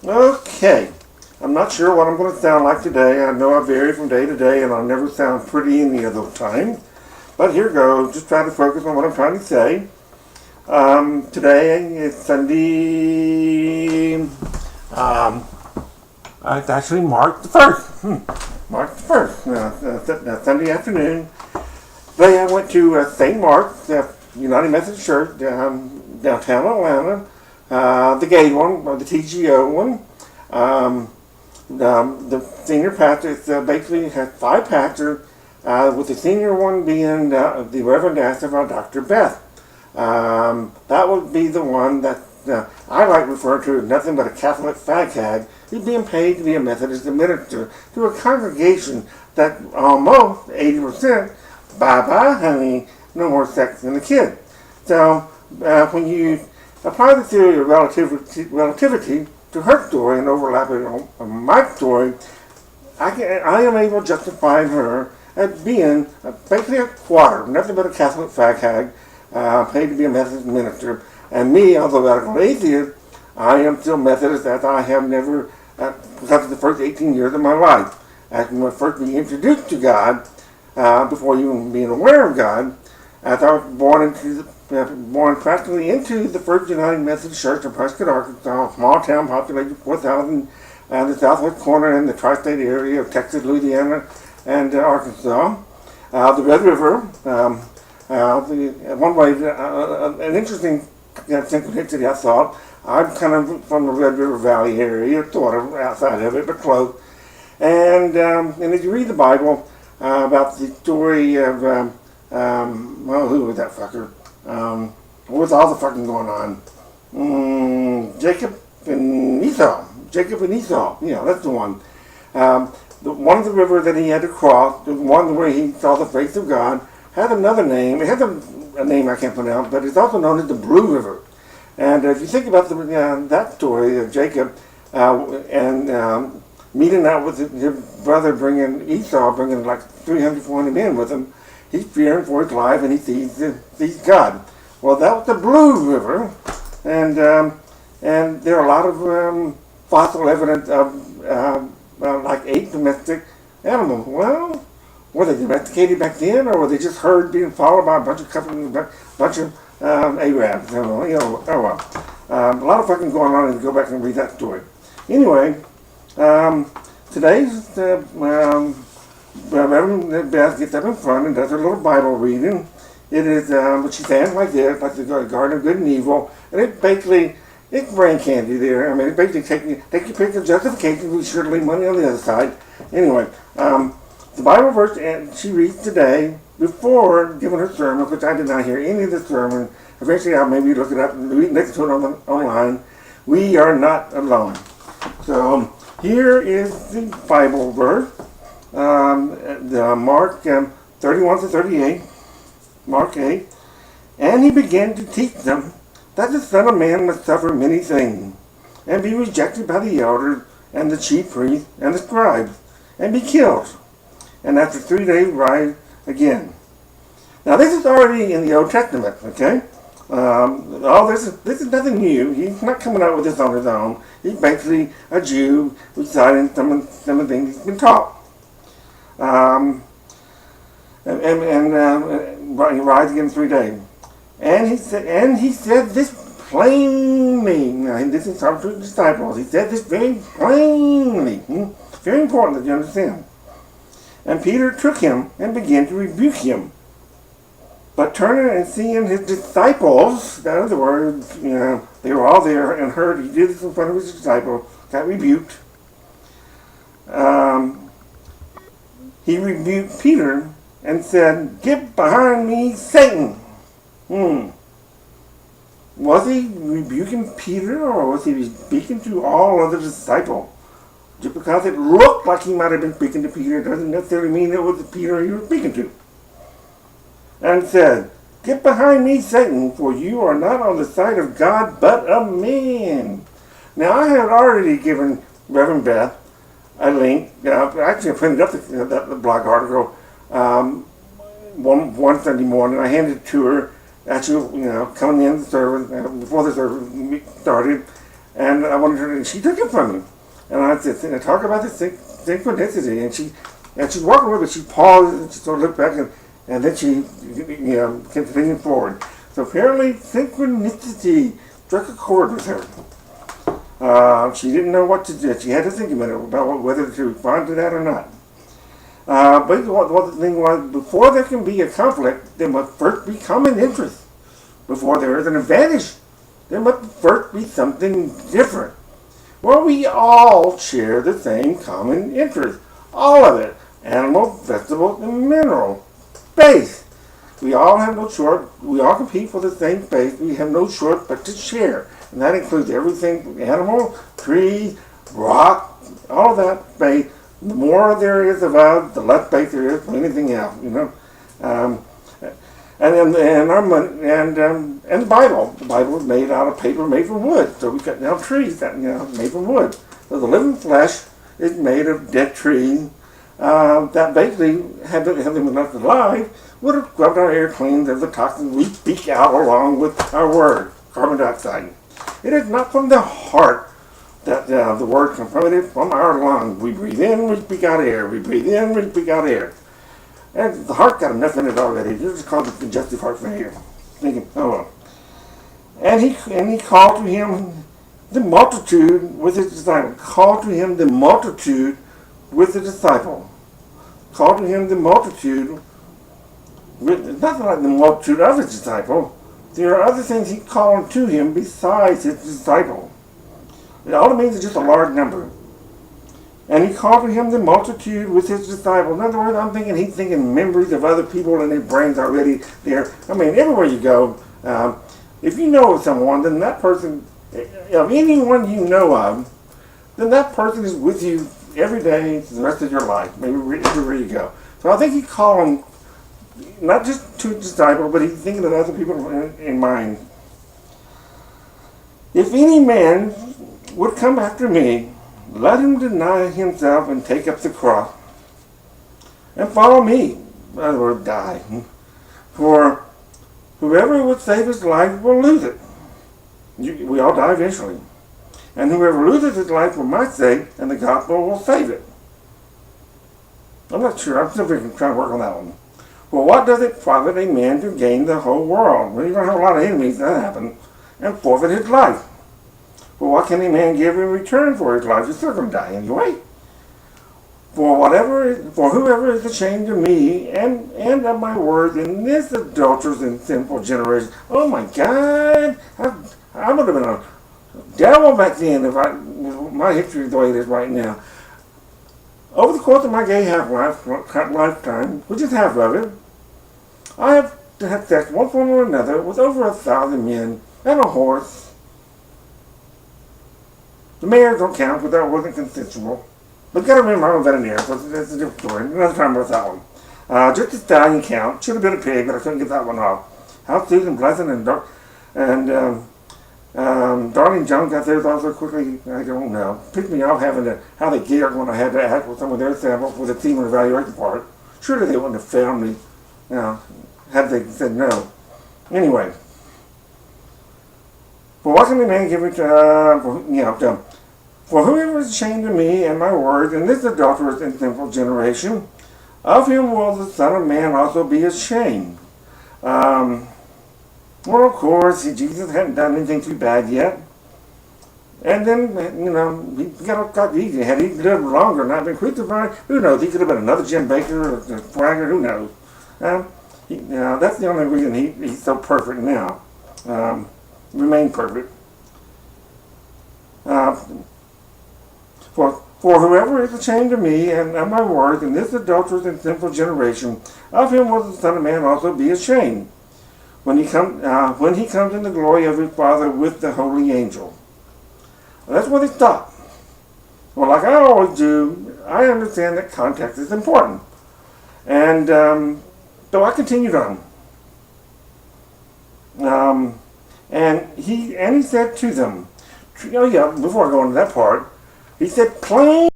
Okay, I'm not sure what I'm going to sound like today. I know I vary from day to day and I'll never sound pretty any of those times. But here goes, just try to focus on what I'm trying to say. Today is Sunday, it's actually March the 1st. March the 1st, Sunday afternoon. Today I went to St. Mark's, United Methodist Church, downtown Atlanta. The gay one, the TGO one. The senior pastor basically had 5 pastors, with the senior one being the Reverend Asaph, Dr. Beth. That would be the one that I like referring to as nothing but a Catholic fag hag. He's being paid to be a Methodist minister to a congregation that almost 80%, bye-bye, honey, no more sex than a kid. So when you apply the theory of relativity to her story and overlap it on my story, I am able to justify her as being basically a quarter, nothing but a Catholic fag hag, paid to be a Methodist minister. And me, although radical atheist, I am still Methodist, as I have never, because of the first 18 years of my life. As when I first being introduced to God, before even being aware of God, as I was born practically into the First United Methodist Church in Prescott, Arkansas, a small town populated 4,000, the southwest corner in the tri-state area of Texas, Louisiana, and Arkansas. The Red River, one way, an interesting synchronicity I thought. I'm kind of from the Red River Valley area, sort of outside of it, but close. And as you read the Bible about the story of, well, who was that fucker? What was all the fucking going on? Jacob and Esau. Yeah, that's the one. One of the rivers that he had to cross, the one where he saw the face of God, had another name. It has a name I can't pronounce, but it's also known as the Blue River. And if you think about that story of Jacob and meeting out with his brother, Esau bringing like 300, 400 men with him, he's fearing for his life and he sees God. Well, that was the Blue River, and there are a lot of fossil evidence of like 8 domestic animals. Well, were they domesticated back then, or were they just herd being followed by a bunch of Arabs? Oh well. A lot of fucking going on if you go back and read that story. Anyway, today's Reverend Beth gets up in front and does her little Bible reading. It is, she stands like this, like the Garden of Good and Evil, and it basically, it's brain candy there. I mean, it basically take your pick of justification, we should leave money on the other side. Anyway, the Bible verse she reads today, before giving her sermon, which I did not hear any of the sermon. Eventually I'll maybe look it up and read next to it online. We are not alone. So here is the Bible verse, Mark 31 to 38, Mark 8. And he began to teach them that the Son of Man must suffer many things, and be rejected by the elders and the chief priests and the scribes, and be killed, and after 3 days rise again. Now this is already in the Old Testament, okay? This is nothing new. He's not coming out with this on his own. He's basically a Jew reciting some of the things he's been taught. Rise again in 3 days. And he said this plainly. Now this is talking to the disciples. He said this very plainly. Very important that you understand. And Peter took him and began to rebuke him. But turning and seeing his disciples, in other words, they were all there and heard he did this in front of his disciples, got rebuked. He rebuked Peter and said, "Get behind me, Satan." Was he rebuking Peter, or was he speaking to all other disciples? Just because it looked like he might have been speaking to Peter doesn't necessarily mean it was Peter he was speaking to. And said, "Get behind me, Satan, for you are not on the side of God, but of man." Now, I had already given Reverend Beth a link. Actually, I printed up the blog article one Sunday morning. I handed it to her. Actually, coming in the service, before the service started, And I wanted her, and she took it from me. And I said, talk about the synchronicity. And she's walking with me. She paused and she sort of looked back, and then she, continued forward. So apparently, synchronicity struck a chord with her. She didn't know what to do. She had to think a minute about whether to respond to that or not. But the thing was, before there can be a conflict, there must first be common interest. Before there is an advantage, there must first be something different. Well, we all share the same common interest. All of it. Animal, vegetable, and mineral. Space. We all have no choice. We all compete for the same space. We have no choice but to share. And that includes everything, animal, tree, rock, all of that space. The more there is of us, the less space there is for anything else, And the Bible. The Bible is made out of paper made from wood. So we cut down trees that made from wood. So the living flesh is made of dead trees that basically, had they been left alive, would have scrubbed our air clean of the toxins we speak out along with our word, carbon dioxide. It is not from the heart that the word comes from. It is from our lungs. We breathe in, we speak out air. We breathe in, we speak out air. And the heart got enough in it already. This is called the congestive heart failure. Thinking, oh well. And he called to him the multitude with his disciple. Called to him the multitude with the disciple. Called to him the multitude with, not like the multitude of his disciple. There are other things he called to him besides his disciple. All it means is just a large number. And he called to him the multitude with his disciples. In other words, I'm thinking he's thinking memories of other people and his brain's already there. I mean, everywhere you go, if you know of someone, then that person, of anyone you know of, then that person is with you every day for the rest of your life, maybe everywhere you go. So I think he called him not just to his disciples, but he's thinking of other people in mind. If any man would come after me, let him deny himself and take up the cross and follow me. In other words, die. For whoever would save his life will lose it. We all die eventually. And whoever loses his life for my sake and the gospel will save it. I'm not sure. I'm still trying to work on that one. Well, what does it profit a man to gain the whole world? Well, you're going to have a lot of enemies, that happen, and forfeit his life. Well, what can a man give in return for his life? He's still going to die anyway. For whoever is ashamed of me and of my words in this adulterous and sinful generation. Oh my God! I would have been a devil back then if my history is the way it is right now. Over the course of my gay lifetime, which is half of it, I have had sex one form or another with over 1,000 men and a horse. The mayors don't count because that wasn't consensual. But you got to remember, I'm a veterinarian, so that's a different story. Another time about that one. Just the stallion count. Should have been a pig, but I couldn't get that one off. How Susan Pleasant and Darlene Jones got theirs also quickly. I don't know. Picked me off how they giggled when I had to act with some of their samples for the semen evaluation part. Surely they wouldn't have found me, had they said no. Anyway. For what can a man give it for whoever is ashamed of me and my words in this adulterous and sinful generation, of him will the Son of Man also be ashamed. Well, of course, Jesus hadn't done anything too bad yet. And then, he got easy. Had he lived longer and not been crucified, who knows? He could have been another Jim Baker or Swagger, who knows? That's the only reason he's so perfect now. Remain perfect. For whoever is ashamed of me and of my words in this adulterous and sinful generation, of him will the Son of Man also be ashamed, when he comes in the glory of his Father with the holy angel. Well, that's what he thought. Well, like I always do, I understand that context is important. And so I continued on. And he said to them, before I go into that part, he said, plain